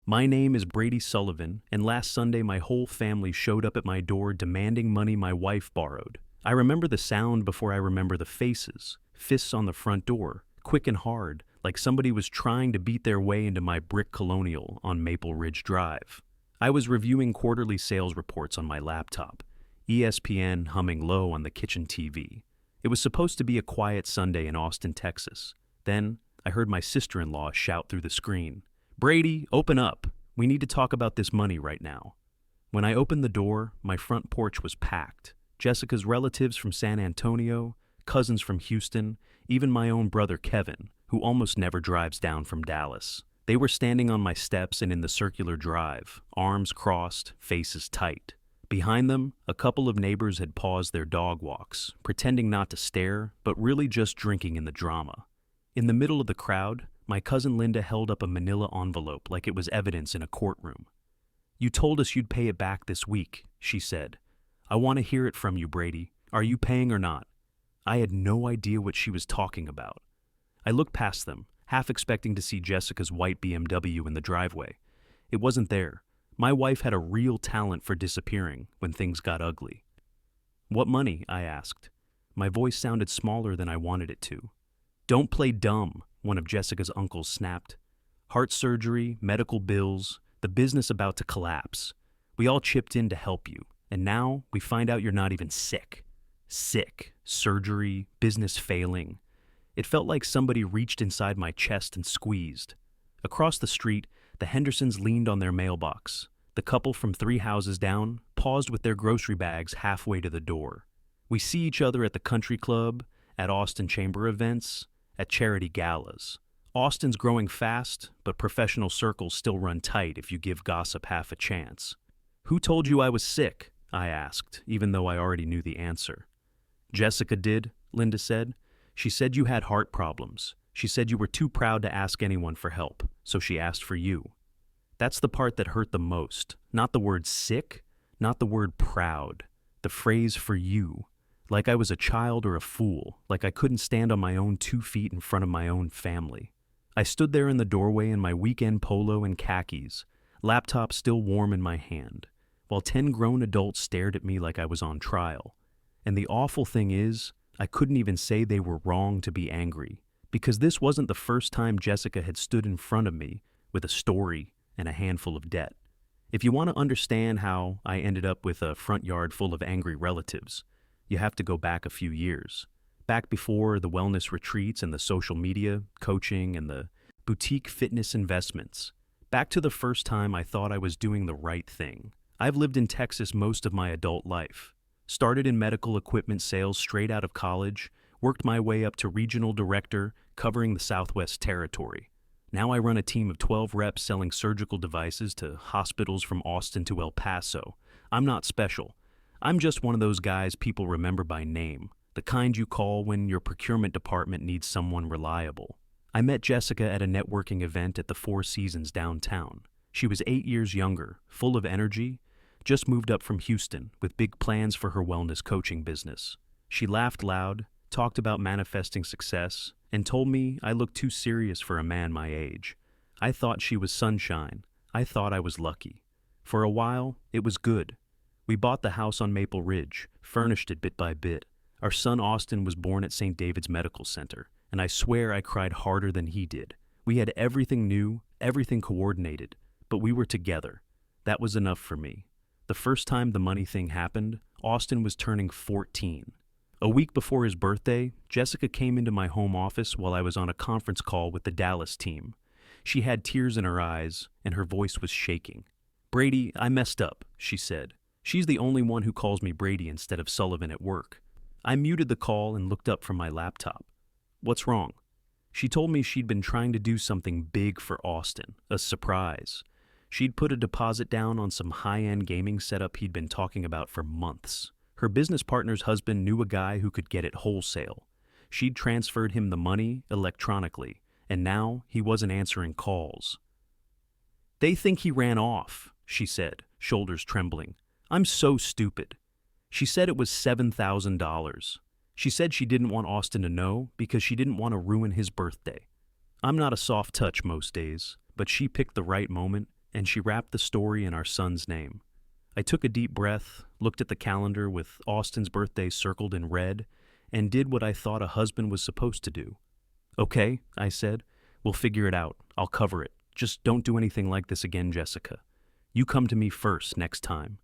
My name is Brady Sullivan, and last Sunday my whole family showed up at my door demanding money my wife borrowed. I remember the sound before I remember the faces, fists on the front door, quick and hard, like somebody was trying to beat their way into my brick colonial on Maple Ridge Drive. I was reviewing quarterly sales reports on my laptop, ESPN humming low on the kitchen TV. It was supposed to be a quiet Sunday in Austin, Texas. Then I heard my sister-in-law shout through the screen, "Brady, open up. We need to talk about this money right now." When I opened the door, my front porch was packed. Jessica's relatives from San Antonio, cousins from Houston, even my own brother Kevin, who almost never drives down from Dallas. They were standing on my steps and in the circular drive, arms crossed, faces tight. Behind them, a couple of neighbors had paused their dog walks, pretending not to stare, but really just drinking in the drama. In the middle of the crowd, my cousin Linda held up a manila envelope like it was evidence in a courtroom. "You told us you'd pay it back this week," she said. "I want to hear it from you, Brady. Are you paying or not?" I had no idea what she was talking about. I looked past them, half expecting to see Jessica's white BMW in the driveway. It wasn't there. My wife had a real talent for disappearing when things got ugly. "What money?" I asked. My voice sounded smaller than I wanted it to. "Don't play dumb," one of Jessica's uncles snapped. "Heart surgery, medical bills, the business about to collapse. We all chipped in to help you, and now we find out you're not even sick. Sick, surgery, business failing." It felt like somebody reached inside my chest and squeezed. Across the street, the Hendersons leaned on their mailbox. The couple from 3 houses down paused with their grocery bags halfway to the door. We see each other at the country club, at Austin Chamber events, at charity galas. Austin's growing fast, but professional circles still run tight if you give gossip half a chance. "Who told you I was sick?" I asked, even though I already knew the answer. "Jessica did," Linda said. "She said you had heart problems. She said you were too proud to ask anyone for help, so she asked for you." That's the part that hurt the most. Not the word sick, not the word proud. The phrase "for you." Like I was a child or a fool, like I couldn't stand on my own 2 feet in front of my own family. I stood there in the doorway in my weekend polo and khakis, laptop still warm in my hand, while 10 grown adults stared at me like I was on trial. And the awful thing is, I couldn't even say they were wrong to be angry, because this wasn't the first time Jessica had stood in front of me with a story and a handful of debt. If you want to understand how I ended up with a front yard full of angry relatives, you have to go back a few years. Back before the wellness retreats and the social media, coaching, and the boutique fitness investments. Back to the first time I thought I was doing the right thing. I've lived in Texas most of my adult life. Started in medical equipment sales straight out of college, worked my way up to regional director, covering the Southwest Territory. Now I run a team of 12 reps selling surgical devices to hospitals from Austin to El Paso. I'm not special. I'm just one of those guys people remember by name, the kind you call when your procurement department needs someone reliable. I met Jessica at a networking event at the Four Seasons downtown. She was 8 years younger, full of energy, just moved up from Houston with big plans for her wellness coaching business. She laughed loud, talked about manifesting success, and told me I looked too serious for a man my age. I thought she was sunshine. I thought I was lucky. For a while, it was good. We bought the house on Maple Ridge, furnished it bit by bit. Our son Austin was born at St. David's Medical Center, and I swear I cried harder than he did. We had everything new, everything coordinated, but we were together. That was enough for me. The first time the money thing happened, Austin was turning 14. A week before his birthday, Jessica came into my home office while I was on a conference call with the Dallas team. She had tears in her eyes, and her voice was shaking. "Brady, I messed up," she said. She's the only one who calls me Brady instead of Sullivan at work. I muted the call and looked up from my laptop. "What's wrong?" She told me she'd been trying to do something big for Austin, a surprise. She'd put a deposit down on some high-end gaming setup he'd been talking about for months. Her business partner's husband knew a guy who could get it wholesale. She'd transferred him the money electronically, and now he wasn't answering calls. "They think he ran off," she said, shoulders trembling. "I'm so stupid." She said it was $7,000. She said she didn't want Austin to know because she didn't want to ruin his birthday. I'm not a soft touch most days, but she picked the right moment, and she wrapped the story in our son's name. I took a deep breath, looked at the calendar with Austin's birthday circled in red, and did what I thought a husband was supposed to do. "Okay," I said. "We'll figure it out. I'll cover it. Just don't do anything like this again, Jessica. You come to me first next time."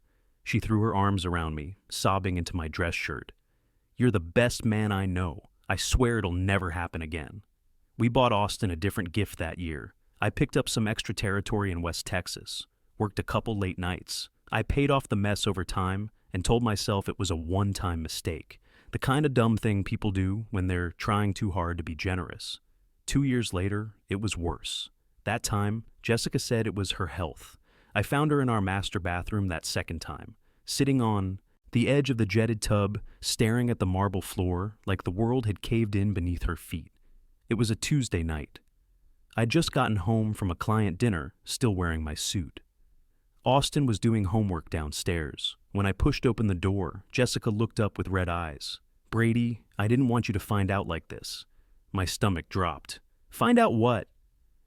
She threw her arms around me, sobbing into my dress shirt. "You're the best man I know. I swear it'll never happen again." We bought Austin a different gift that year. I picked up some extra territory in West Texas, worked a couple late nights. I paid off the mess over time and told myself it was a one-time mistake, the kind of dumb thing people do when they're trying too hard to be generous. 2 years later, it was worse. That time, Jessica said it was her health. I found her in our master bathroom that second time, sitting on the edge of the jetted tub, staring at the marble floor like the world had caved in beneath her feet. It was a Tuesday night. I'd just gotten home from a client dinner, still wearing my suit. Austin was doing homework downstairs. When I pushed open the door, Jessica looked up with red eyes. "Brady, I didn't want you to find out like this." My stomach dropped. "Find out what?"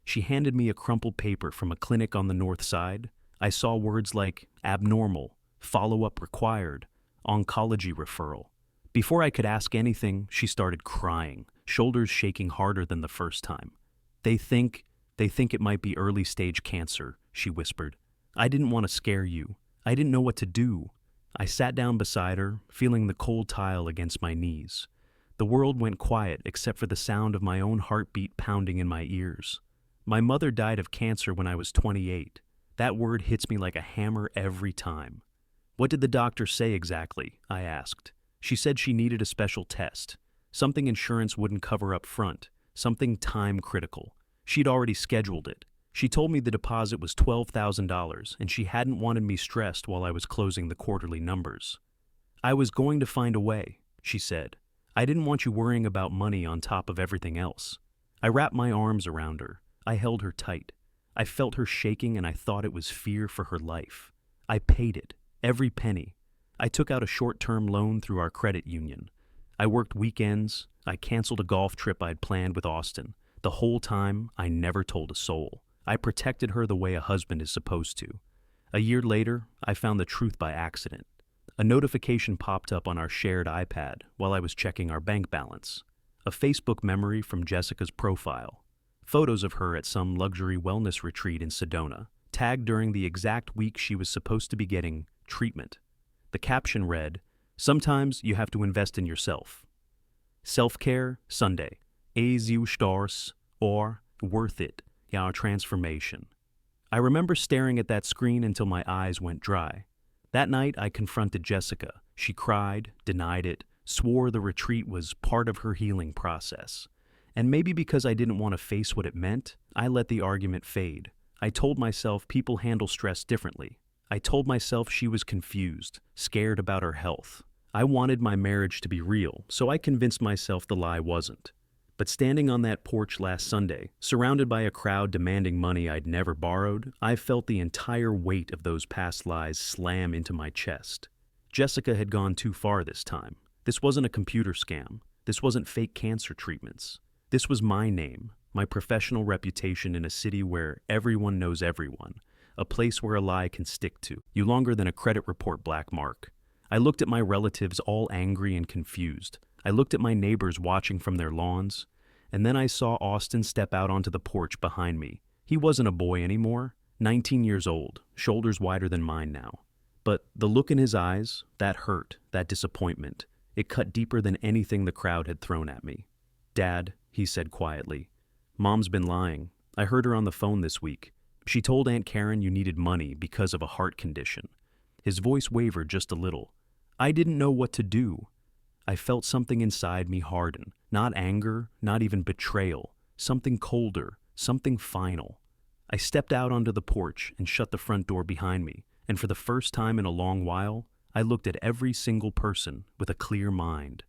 She handed me a crumpled paper from a clinic on the north side. I saw words like abnormal, follow-up required, oncology referral. Before I could ask anything, she started crying, shoulders shaking harder than the first time. They think it might be early-stage cancer," she whispered. "I didn't want to scare you. I didn't know what to do." I sat down beside her, feeling the cold tile against my knees. The world went quiet except for the sound of my own heartbeat pounding in my ears. My mother died of cancer when I was 28. That word hits me like a hammer every time. "What did the doctor say exactly?" I asked. She said she needed a special test, something insurance wouldn't cover up front, something time critical. She'd already scheduled it. She told me the deposit was $12,000 and she hadn't wanted me stressed while I was closing the quarterly numbers. "I was going to find a way," she said. "I didn't want you worrying about money on top of everything else." I wrapped my arms around her. I held her tight. I felt her shaking and I thought it was fear for her life. I paid it, every penny. I took out a short-term loan through our credit union. I worked weekends. I canceled a golf trip I'd planned with Austin. The whole time, I never told a soul. I protected her the way a husband is supposed to. A year later, I found the truth by accident. A notification popped up on our shared iPad while I was checking our bank balance. A Facebook memory from Jessica's profile. Photos of her at some luxury wellness retreat in Sedona, tagged during the exact week she was supposed to be getting treatment. The caption read, "Sometimes you have to invest in yourself. Self-care, Sunday. Es stars or worth it, our transformation." I remember staring at that screen until my eyes went dry. That night, I confronted Jessica. She cried, denied it, swore the retreat was part of her healing process. And maybe because I didn't want to face what it meant, I let the argument fade. I told myself people handle stress differently. I told myself she was confused, scared about her health. I wanted my marriage to be real, so I convinced myself the lie wasn't. But standing on that porch last Sunday, surrounded by a crowd demanding money I'd never borrowed, I felt the entire weight of those past lies slam into my chest. Jessica had gone too far this time. This wasn't a computer scam. This wasn't fake cancer treatments. This was my name, my professional reputation in a city where everyone knows everyone, a place where a lie can stick to you longer than a credit report black mark. I looked at my relatives all angry and confused. I looked at my neighbors watching from their lawns, and then I saw Austin step out onto the porch behind me. He wasn't a boy anymore, 19 years old, shoulders wider than mine now. But the look in his eyes, that hurt, that disappointment, it cut deeper than anything the crowd had thrown at me. "Dad," he said quietly, "Mom's been lying. I heard her on the phone this week. She told Aunt Karen you needed money because of a heart condition." His voice wavered just a little. I didn't know what to do. I felt something inside me harden, not anger, not even betrayal, something colder, something final. I stepped out onto the porch and shut the front door behind me, and for the first time in a long while, I looked at every single person with a clear mind.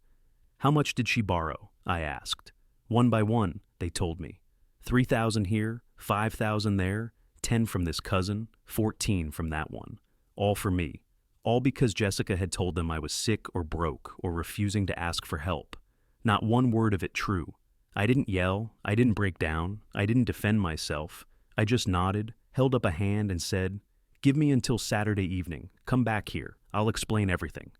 "How much did she borrow?" I asked. One by one, they told me. 3,000 here, 5,000 there, 10 from this cousin, 14 from that one. All for me. All because Jessica had told them I was sick or broke or refusing to ask for help. Not one word of it true. I didn't yell, I didn't break down, I didn't defend myself. I just nodded, held up a hand and said, "Give me until Saturday evening. Come back here. I'll explain everything."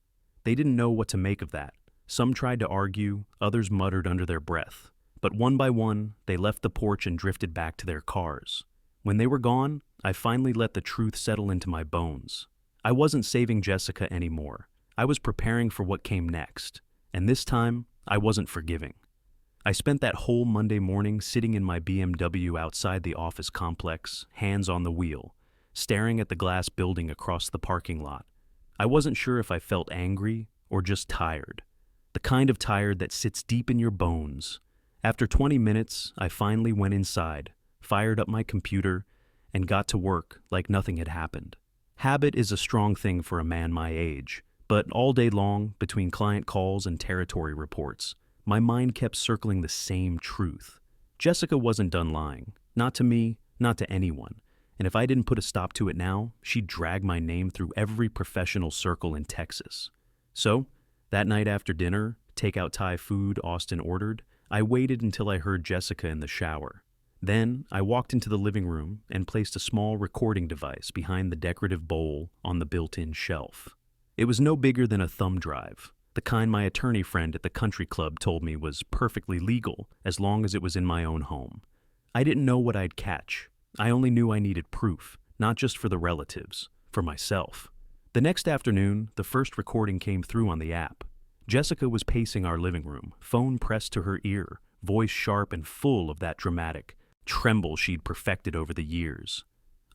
They didn't know what to make of that. Some tried to argue, others muttered under their breath. But one by one, they left the porch and drifted back to their cars. When they were gone, I finally let the truth settle into my bones. I wasn't saving Jessica anymore. I was preparing for what came next. And this time, I wasn't forgiving. I spent that whole Monday morning sitting in my BMW outside the office complex, hands on the wheel, staring at the glass building across the parking lot. I wasn't sure if I felt angry or just tired. The kind of tired that sits deep in your bones. After 20 minutes, I finally went inside, fired up my computer, and got to work like nothing had happened. Habit is a strong thing for a man my age, but all day long, between client calls and territory reports, my mind kept circling the same truth. Jessica wasn't done lying. Not to me, not to anyone. And if I didn't put a stop to it now, she'd drag my name through every professional circle in Texas. So, that night after dinner, takeout Thai food Austin ordered, I waited until I heard Jessica in the shower. Then, I walked into the living room and placed a small recording device behind the decorative bowl on the built-in shelf. It was no bigger than a thumb drive, the kind my attorney friend at the country club told me was perfectly legal as long as it was in my own home. I didn't know what I'd catch. I only knew I needed proof, not just for the relatives, for myself. The next afternoon, the first recording came through on the app. Jessica was pacing our living room, phone pressed to her ear, voice sharp and full of that dramatic tremble she'd perfected over the years.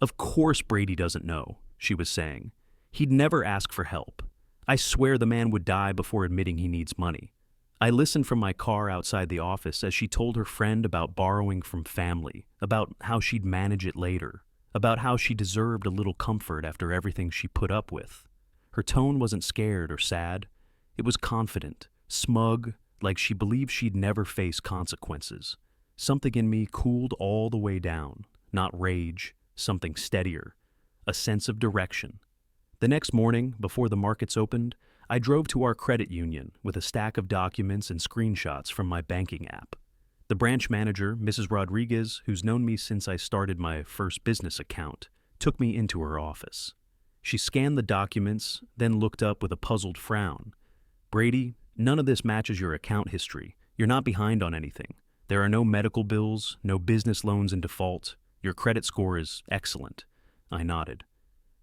"Of course Brady doesn't know," she was saying. "He'd never ask for help. I swear the man would die before admitting he needs money." I listened from my car outside the office as she told her friend about borrowing from family, about how she'd manage it later, about how she deserved a little comfort after everything she put up with. Her tone wasn't scared or sad. It was confident, smug, like she believed she'd never face consequences. Something in me cooled all the way down, not rage, something steadier, a sense of direction. The next morning, before the markets opened, I drove to our credit union with a stack of documents and screenshots from my banking app. The branch manager, Mrs. Rodriguez, who's known me since I started my first business account, took me into her office. She scanned the documents, then looked up with a puzzled frown. "Brady, none of this matches your account history. You're not behind on anything. There are no medical bills, no business loans in default. Your credit score is excellent." I nodded.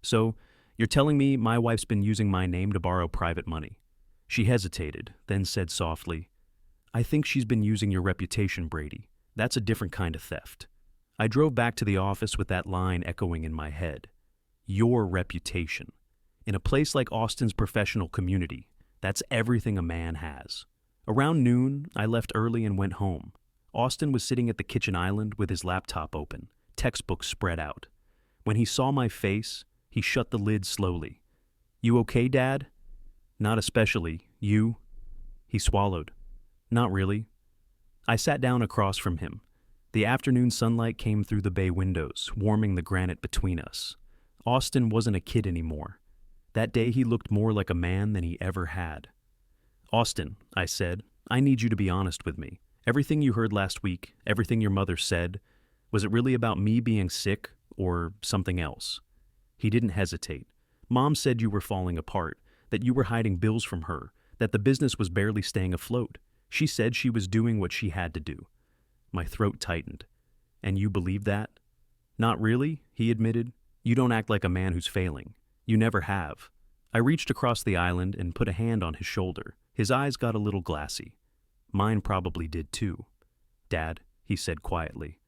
"So, you're telling me my wife's been using my name to borrow private money?" She hesitated, then said softly, "I think she's been using your reputation, Brady. That's a different kind of theft." I drove back to the office with that line echoing in my head. Your reputation. In a place like Austin's professional community, that's everything a man has. Around noon, I left early and went home. Austin was sitting at the kitchen island with his laptop open, textbooks spread out. When he saw my face, he shut the lid slowly. "You okay, Dad?" "Not especially. You?" He swallowed. "Not really." I sat down across from him. The afternoon sunlight came through the bay windows, warming the granite between us. Austin wasn't a kid anymore. That day he looked more like a man than he ever had. "Austin," I said, "I need you to be honest with me. Everything you heard last week, everything your mother said, was it really about me being sick or something else?" He didn't hesitate. "Mom said you were falling apart, that you were hiding bills from her, that the business was barely staying afloat. She said she was doing what she had to do." My throat tightened. "And you believe that?" "Not really," he admitted. "You don't act like a man who's failing. You never have." I reached across the island and put a hand on his shoulder. His eyes got a little glassy. Mine probably did too. "Dad," he said quietly,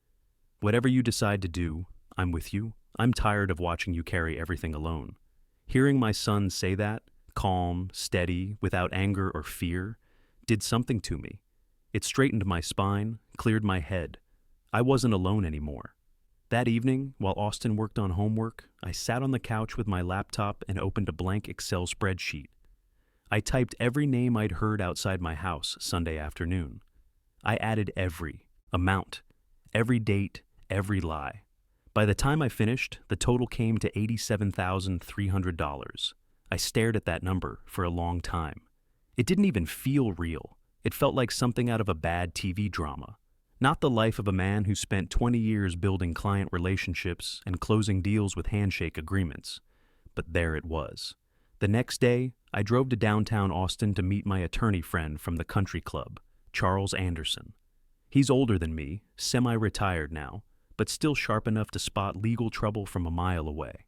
"whatever you decide to do, I'm with you. I'm tired of watching you carry everything alone." Hearing my son say that, calm, steady, without anger or fear, did something to me. It straightened my spine, cleared my head. I wasn't alone anymore. That evening, while Austin worked on homework, I sat on the couch with my laptop and opened a blank Excel spreadsheet. I typed every name I'd heard outside my house Sunday afternoon. I added every amount, every date, every lie. By the time I finished, the total came to $87,300. I stared at that number for a long time. It didn't even feel real. It felt like something out of a bad TV drama. Not the life of a man who spent 20 years building client relationships and closing deals with handshake agreements. But there it was. The next day, I drove to downtown Austin to meet my attorney friend from the country club, Charles Anderson. He's older than me, semi-retired now, but still sharp enough to spot legal trouble from a mile away.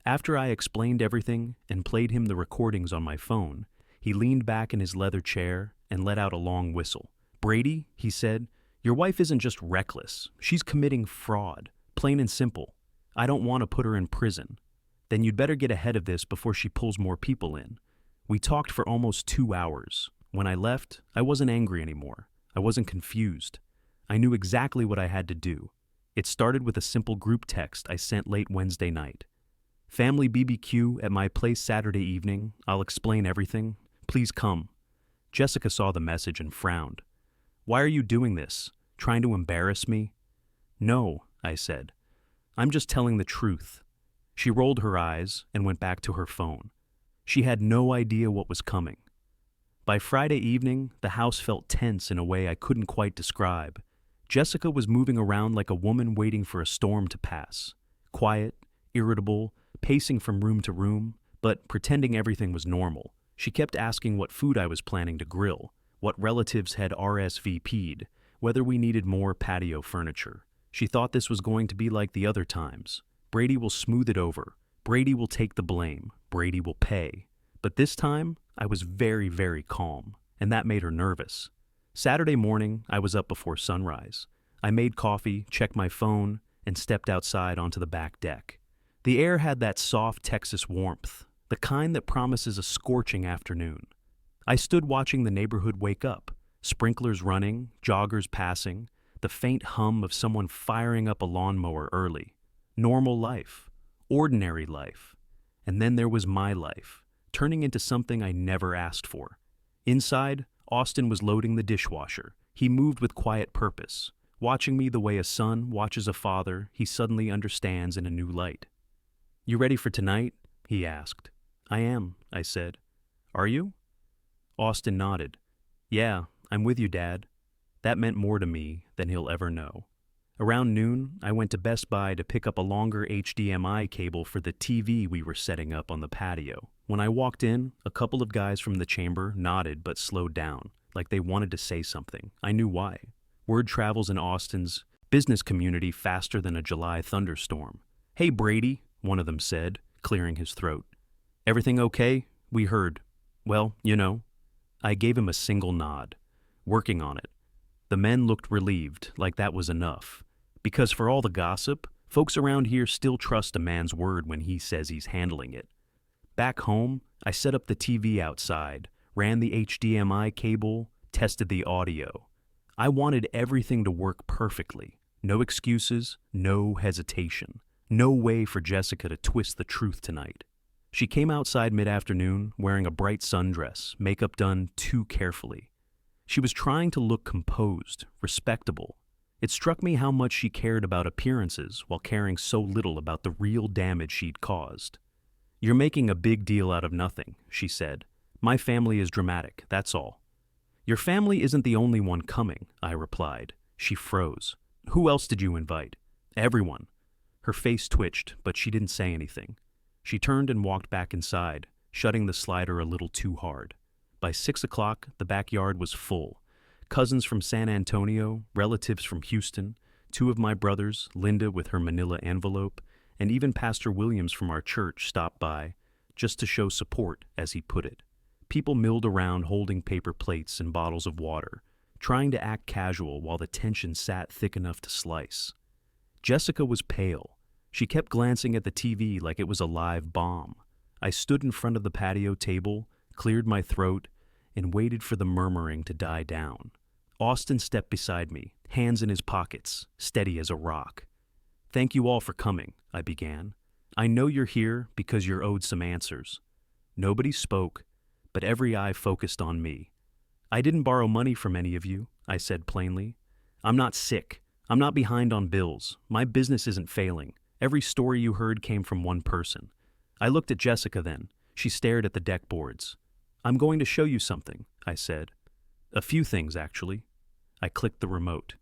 After I explained everything and played him the recordings on my phone, he leaned back in his leather chair and let out a long whistle. "Brady," he said, "your wife isn't just reckless. She's committing fraud, plain and simple. I don't want to put her in prison. Then you'd better get ahead of this before she pulls more people in." We talked for almost 2 hours. When I left, I wasn't angry anymore. I wasn't confused. I knew exactly what I had to do. It started with a simple group text I sent late Wednesday night. "Family BBQ at my place Saturday evening. I'll explain everything. Please come." Jessica saw the message and frowned. "Why are you doing this? Trying to embarrass me?" "No," I said. "I'm just telling the truth." She rolled her eyes and went back to her phone. She had no idea what was coming. By Friday evening, the house felt tense in a way I couldn't quite describe. Jessica was moving around like a woman waiting for a storm to pass. Quiet, irritable, pacing from room to room, but pretending everything was normal. She kept asking what food I was planning to grill, what relatives had RSVP'd, whether we needed more patio furniture. She thought this was going to be like the other times. Brady will smooth it over. Brady will take the blame. Brady will pay. But this time, I was very, very calm, and that made her nervous. Saturday morning, I was up before sunrise. I made coffee, checked my phone, and stepped outside onto the back deck. The air had that soft Texas warmth, the kind that promises a scorching afternoon. I stood watching the neighborhood wake up, sprinklers running, joggers passing, the faint hum of someone firing up a lawnmower early. Normal life, ordinary life. And then there was my life, turning into something I never asked for. Inside, Austin was loading the dishwasher. He moved with quiet purpose, watching me the way a son watches a father he suddenly understands in a new light. "You ready for tonight?" he asked. "I am," I said. "Are you?" Austin nodded. "Yeah, I'm with you, Dad." That meant more to me than he'll ever know. Around noon, I went to Best Buy to pick up a longer HDMI cable for the TV we were setting up on the patio. When I walked in, a couple of guys from the chamber nodded but slowed down, like they wanted to say something. I knew why. Word travels in Austin's business community faster than a July thunderstorm. "Hey, Brady," one of them said, clearing his throat. "Everything okay?" we heard. "Well, you know." I gave him a single nod. "Working on it." The men looked relieved, like that was enough. Because for all the gossip, folks around here still trust a man's word when he says he's handling it. Back home, I set up the TV outside, ran the HDMI cable, tested the audio. I wanted everything to work perfectly. No excuses, no hesitation. No way for Jessica to twist the truth tonight. She came outside mid-afternoon wearing a bright sundress, makeup done too carefully. She was trying to look composed, respectable. It struck me how much she cared about appearances while caring so little about the real damage she'd caused. "You're making a big deal out of nothing," she said. "My family is dramatic, that's all." "Your family isn't the only one coming," I replied. She froze. "Who else did you invite?" "Everyone." Her face twitched, but she didn't say anything. She turned and walked back inside, shutting the slider a little too hard. By 6 o'clock, the backyard was full. Cousins from San Antonio, relatives from Houston, 2 of my brothers, Linda with her manila envelope, and even Pastor Williams from our church stopped by, just to show support, as he put it. People milled around holding paper plates and bottles of water, trying to act casual while the tension sat thick enough to slice. Jessica was pale. She kept glancing at the TV like it was a live bomb. I stood in front of the patio table, cleared my throat, and waited for the murmuring to die down. Austin stepped beside me, hands in his pockets, steady as a rock. "Thank you all for coming," I began. "I know you're here because you're owed some answers." Nobody spoke, but every eye focused on me. "I didn't borrow money from any of you," I said plainly. "I'm not sick. I'm not behind on bills. My business isn't failing. Every story you heard came from one person." I looked at Jessica then. She stared at the deck boards. "I'm going to show you something," I said. "A few things, actually." I clicked the remote.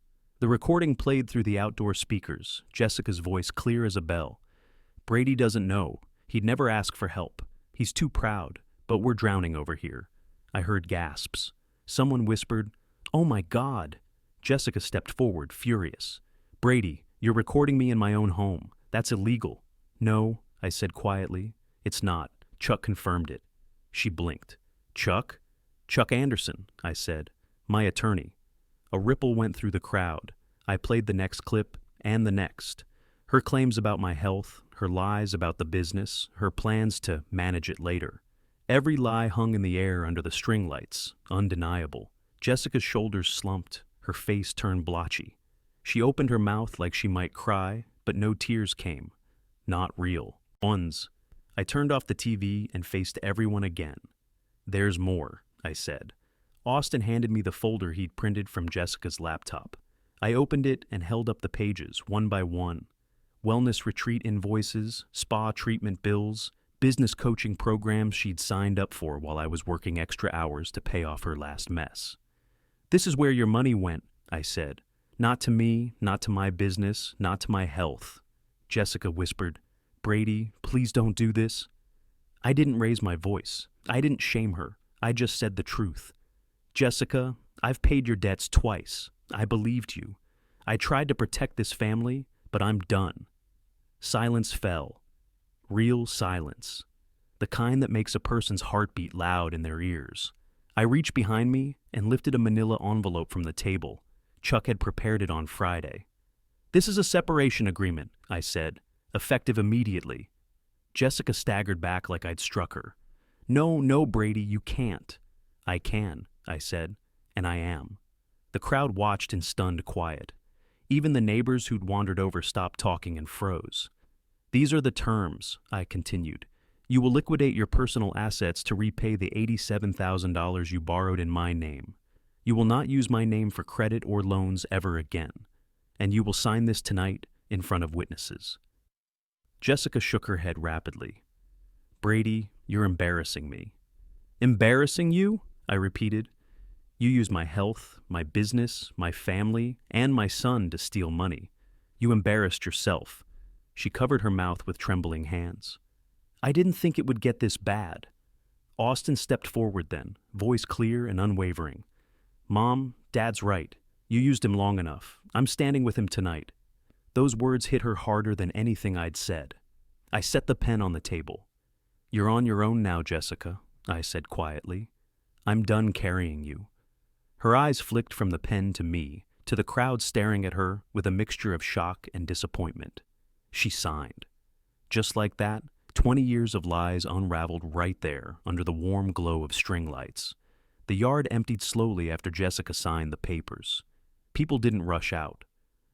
The recording played through the outdoor speakers, Jessica's voice clear as a bell. Brady doesn't know. He'd never ask for help. He's too proud, but we're drowning over here. I heard gasps. Someone whispered, "Oh my God!" Jessica stepped forward, furious. "Brady, you're recording me in my own home. That's illegal." "No," I said quietly. "It's not." Chuck confirmed it. She blinked. "Chuck?" "Chuck Anderson," I said. "My attorney." A ripple went through the crowd. I played the next clip, and the next. Her claims about my health, her lies about the business, her plans to manage it later. Every lie hung in the air under the string lights, undeniable. Jessica's shoulders slumped, her face turned blotchy. She opened her mouth like she might cry, but no tears came. Not real. Ones. I turned off the TV and faced everyone again. "There's more," I said. Austin handed me the folder he'd printed from Jessica's laptop. I opened it and held up the pages, one by one. Wellness retreat invoices, spa treatment bills, business coaching programs she'd signed up for while I was working extra hours to pay off her last mess. "This is where your money went," I said. "Not to me, not to my business, not to my health." Jessica whispered, "Brady, please don't do this." I didn't raise my voice. I didn't shame her. I just said the truth. "Jessica, I've paid your debts twice. I believed you. I tried to protect this family, but I'm done." Silence fell. Real silence. The kind that makes a person's heartbeat loud in their ears. I reached behind me and lifted a manila envelope from the table. Chuck had prepared it on Friday. "This is a separation agreement," I said, "effective immediately." Jessica staggered back like I'd struck her. No, Brady, you can't." "I can," I said, "and I am." The crowd watched in stunned quiet. Even the neighbors who'd wandered over stopped talking and froze. "These are the terms," I continued. "You will liquidate your personal assets to repay the $87,000 you borrowed in my name. You will not use my name for credit or loans ever again. And you will sign this tonight in front of witnesses." Jessica shook her head rapidly. "Brady, you're embarrassing me." "Embarrassing you?" I repeated. "You use my health, my business, my family, and my son to steal money. You embarrassed yourself." She covered her mouth with trembling hands. "I didn't think it would get this bad." Austin stepped forward then, voice clear and unwavering. "Mom, Dad's right. You used him long enough. I'm standing with him tonight." Those words hit her harder than anything I'd said. I set the pen on the table. "You're on your own now, Jessica," I said quietly. "I'm done carrying you." Her eyes flicked from the pen to me, to the crowd staring at her with a mixture of shock and disappointment. She signed. Just like that, 20 years of lies unraveled right there under the warm glow of string lights. The yard emptied slowly after Jessica signed the papers. People didn't rush out.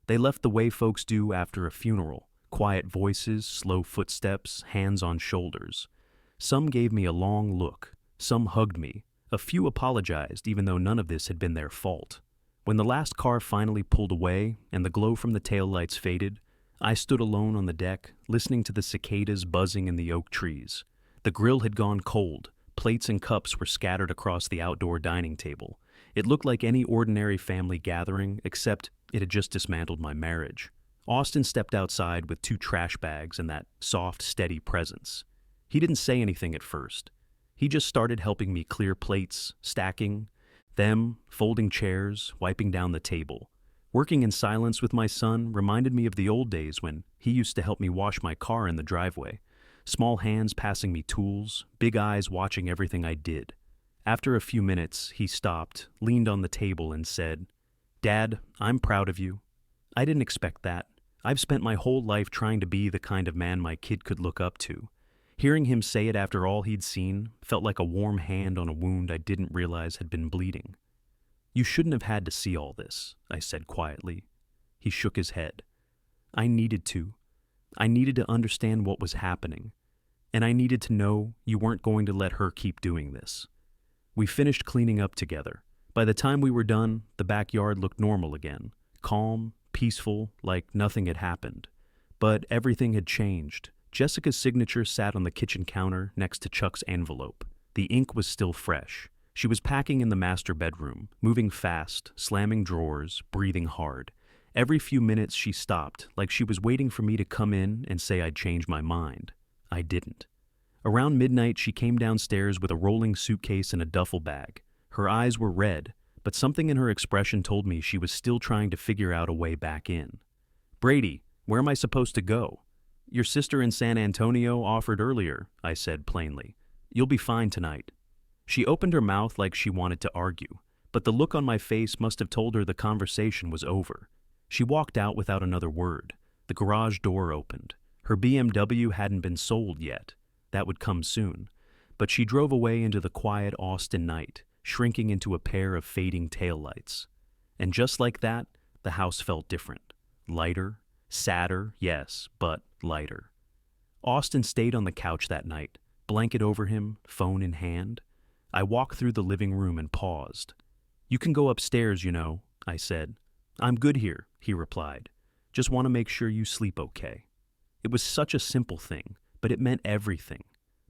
They left the way folks do after a funeral, quiet voices, slow footsteps, hands on shoulders. Some gave me a long look. Some hugged me. A few apologized, even though none of this had been their fault. When the last car finally pulled away and the glow from the taillights faded, I stood alone on the deck, listening to the cicadas buzzing in the oak trees. The grill had gone cold. Plates and cups were scattered across the outdoor dining table. It looked like any ordinary family gathering, except it had just dismantled my marriage. Austin stepped outside with 2 trash bags and that soft, steady presence. He didn't say anything at first. He just started helping me clear plates, stacking them, folding chairs, wiping down the table. Working in silence with my son reminded me of the old days when he used to help me wash my car in the driveway. Small hands passing me tools, big eyes watching everything I did. After a few minutes, he stopped, leaned on the table and said, "Dad, I'm proud of you." I didn't expect that. I've spent my whole life trying to be the kind of man my kid could look up to. Hearing him say it after all he'd seen felt like a warm hand on a wound I didn't realize had been bleeding. "You shouldn't have had to see all this," I said quietly. He shook his head. "I needed to. I needed to understand what was happening. And I needed to know you weren't going to let her keep doing this." We finished cleaning up together. By the time we were done, the backyard looked normal again. Calm, peaceful, like nothing had happened. But everything had changed. Jessica's signature sat on the kitchen counter next to Chuck's envelope. The ink was still fresh. She was packing in the master bedroom, moving fast, slamming drawers, breathing hard. Every few minutes she stopped, like she was waiting for me to come in and say I'd changed my mind. I didn't. Around midnight, she came downstairs with a rolling suitcase and a duffel bag. Her eyes were red, but something in her expression told me she was still trying to figure out a way back in. "Brady, where am I supposed to go?" "Your sister in San Antonio offered earlier," I said plainly. "You'll be fine tonight." She opened her mouth like she wanted to argue, but the look on my face must have told her the conversation was over. She walked out without another word. The garage door opened. Her BMW hadn't been sold yet. That would come soon. But she drove away into the quiet Austin night, shrinking into a pair of fading taillights. And just like that, the house felt different. Lighter, sadder, yes, but lighter. Austin stayed on the couch that night, blanket over him, phone in hand. I walked through the living room and paused. "You can go upstairs, you know," I said. "I'm good here," he replied. "Just want to make sure you sleep okay." It was such a simple thing, but it meant everything.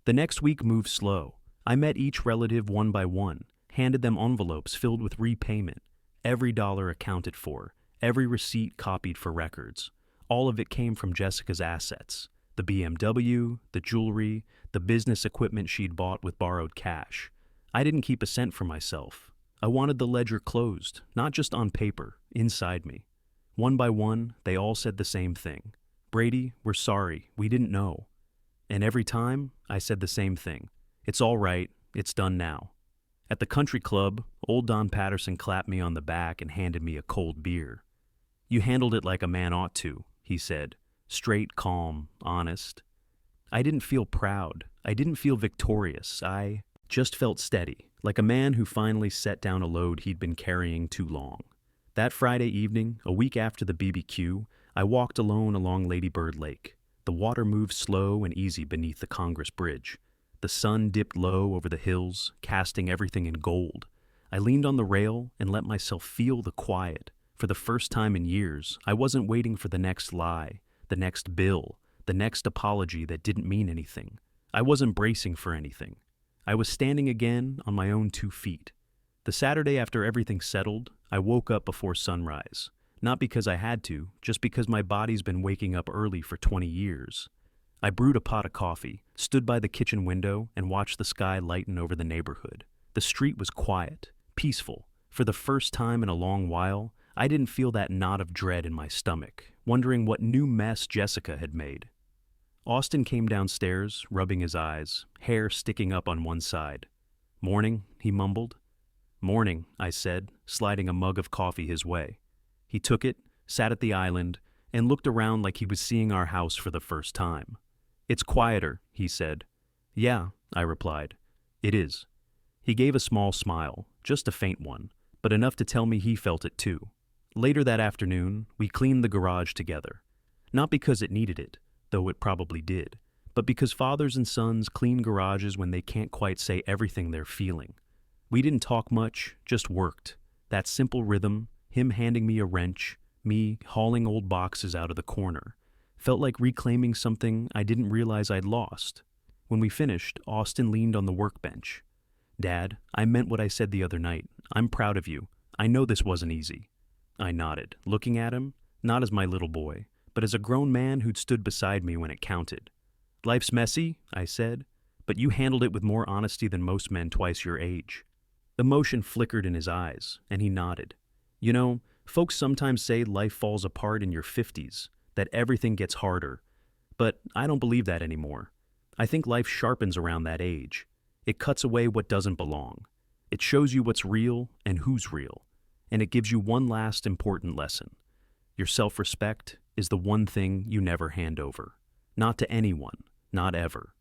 The next week moved slow. I met each relative one by one, handed them envelopes filled with repayment, every dollar accounted for, every receipt copied for records. All of it came from Jessica's assets: the BMW, the jewelry, the business equipment she'd bought with borrowed cash. I didn't keep a cent for myself. I wanted the ledger closed, not just on paper, inside me. One by one, they all said the same thing. "Brady, we're sorry, we didn't know." And every time, I said the same thing. "It's all right, it's done now." At the country club, old Don Patterson clapped me on the back and handed me a cold beer. "You handled it like a man ought to," he said. Straight, calm, honest. I didn't feel proud. I didn't feel victorious. I just felt steady, like a man who finally set down a load he'd been carrying too long. That Friday evening, a week after the BBQ, I walked alone along Lady Bird Lake. The water moved slow and easy beneath the Congress Bridge. The sun dipped low over the hills, casting everything in gold. I leaned on the rail and let myself feel the quiet. For the first time in years, I wasn't waiting for the next lie, the next bill, the next apology that didn't mean anything. I wasn't bracing for anything. I was standing again on my own 2 feet. The Saturday after everything settled, I woke up before sunrise. Not because I had to, just because my body's been waking up early for 20 years. I brewed a pot of coffee, stood by the kitchen window, and watched the sky lighten over the neighborhood. The street was quiet, peaceful. For the first time in a long while, I didn't feel that knot of dread in my stomach, wondering what new mess Jessica had made. Austin came downstairs, rubbing his eyes, hair sticking up on one side. "Morning," he mumbled. "Morning," I said, sliding a mug of coffee his way. He took it, sat at the island, and looked around like he was seeing our house for the first time. "It's quieter," he said. "Yeah," I replied. "It is." He gave a small smile, just a faint one, but enough to tell me he felt it too. Later that afternoon, we cleaned the garage together. Not because it needed it, though it probably did, but because fathers and sons clean garages when they can't quite say everything they're feeling. We didn't talk much, just worked. That simple rhythm, him handing me a wrench, me hauling old boxes out of the corner, felt like reclaiming something I didn't realize I'd lost. When we finished, Austin leaned on the workbench. "Dad, I meant what I said the other night. I'm proud of you. I know this wasn't easy." I nodded, looking at him, not as my little boy, but as a grown man who'd stood beside me when it counted. "Life's messy," I said, "but you handled it with more honesty than most men twice your age." Emotion flickered in his eyes, and he nodded. "You know, folks sometimes say life falls apart in your 50s, that everything gets harder. But I don't believe that anymore. I think life sharpens around that age. It cuts away what doesn't belong. It shows you what's real and who's real. And it gives you one last important lesson. Your self-respect is the one thing you never hand over. Not to anyone, not ever.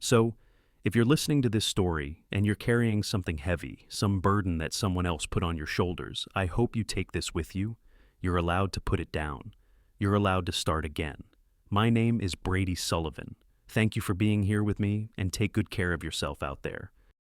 So, if you're listening to this story and you're carrying something heavy, some burden that someone else put on your shoulders, I hope you take this with you. You're allowed to put it down. You're allowed to start again. My name is Brady Sullivan. Thank you for being here with me, and take good care of yourself out there.